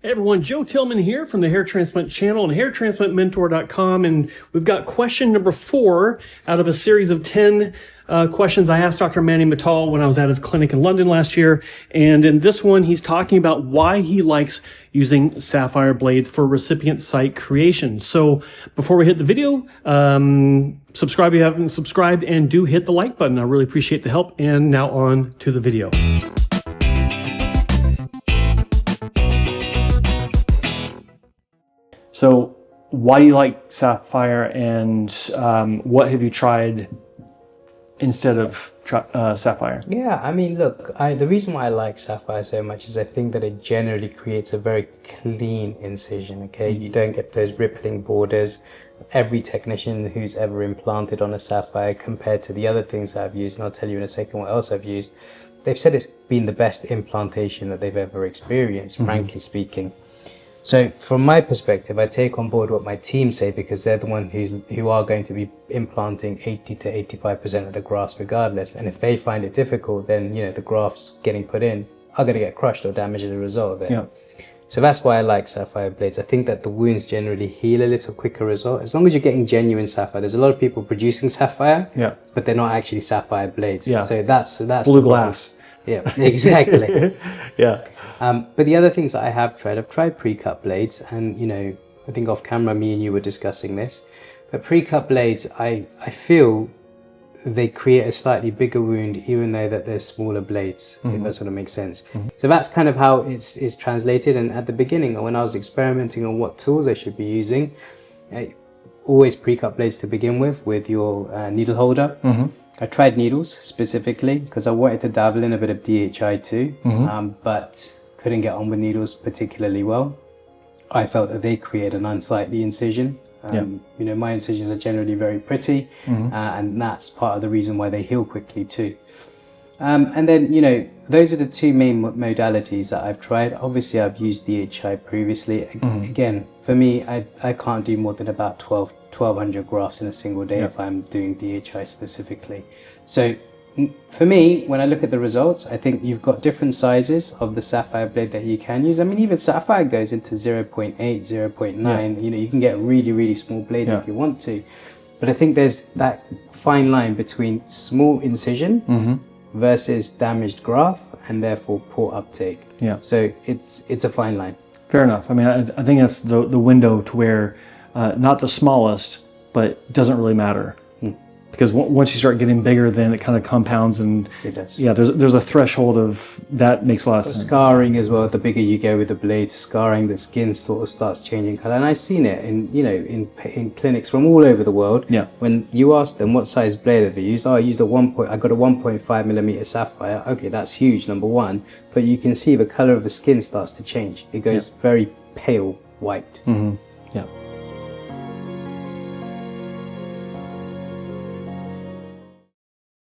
Hey everyone, Joe Tillman here from the Hair Transplant channel and hairtransplantmentor.com, and we've got question number 4 out of a series of 10 questions I asked Dr. Mittal when I was at his clinic in London last year. And in this one, he's talking about why he likes using Sapphire Blades for recipient site creation. So before we hit the video, subscribe if you haven't subscribed, and do hit the like button. I really appreciate the help. And now on to the video. So why do you like Sapphire, and what have you tried instead of Sapphire? Yeah, I mean, look, the reason why I like Sapphire so much is I think that it generally creates a very clean incision, okay? You don't get those rippling borders. Every technician who's ever implanted on a Sapphire compared to the other things I've used, and I'll tell you in a second what else I've used, they've said it's been the best implantation that they've ever experienced, frankly speaking. So from my perspective, I take on board what my team say, because they're the ones who are going to be implanting 80 to 85% of the grafts regardless. And if they find it difficult, then, you know, the grafts getting put in are going to get crushed or damaged as a result of it. Yeah. So that's why I like Sapphire Blades. I think that the wounds generally heal a little quicker as well, as long as you're getting genuine Sapphire. There's a lot of people producing Sapphire, but they're not actually Sapphire Blades. Yeah. So that's blue glass. Yeah, exactly. Yeah. But the other things that I've tried Precut Blades, and, you know, I think off camera me and you were discussing this, but Precut Blades, I feel they create a slightly bigger wound even though that they're smaller blades, if that sort of makes sense. So that's kind of how it's translated. And at the beginning, when I was experimenting on what tools I should be using, always Precut Blades to begin with your needle holder. I tried needles specifically because I wanted to dabble in a bit of DHI too, but couldn't get on with needles particularly well. I felt that they create an unsightly incision. You know, my incisions are generally very pretty, and that's part of the reason why they heal quickly too. And then, you know, those are the two main modalities that I've tried. Obviously, I've used DHI previously. Again, for me, I can't do more than about 1,200 grafts in a single day if I'm doing DHI specifically. So for me, when I look at the results, I think you've got different sizes of the Sapphire blade that you can use. I mean, even Sapphire goes into 0.8, 0.9. You know, you can get really, really small blades if you want to. But I think there's that fine line between small incision versus damaged graft, and therefore poor uptake. So it's a fine line. Fair enough. I mean, I think that's the window to where not the smallest, but doesn't really matter. Because once you start getting bigger, then it kind of compounds, and it does. Yeah, there's a threshold of that makes a lot of sense. Scarring as well. The bigger you go with the blades, scarring, the skin sort of starts changing color, and I've seen it in, you know, in clinics from all over the world. When you ask them what size blade have you used, I used I got a 1.5 millimeter Sapphire. Okay, that's huge, number one, but you can see the color of the skin starts to change. It goes very pale white. Yeah.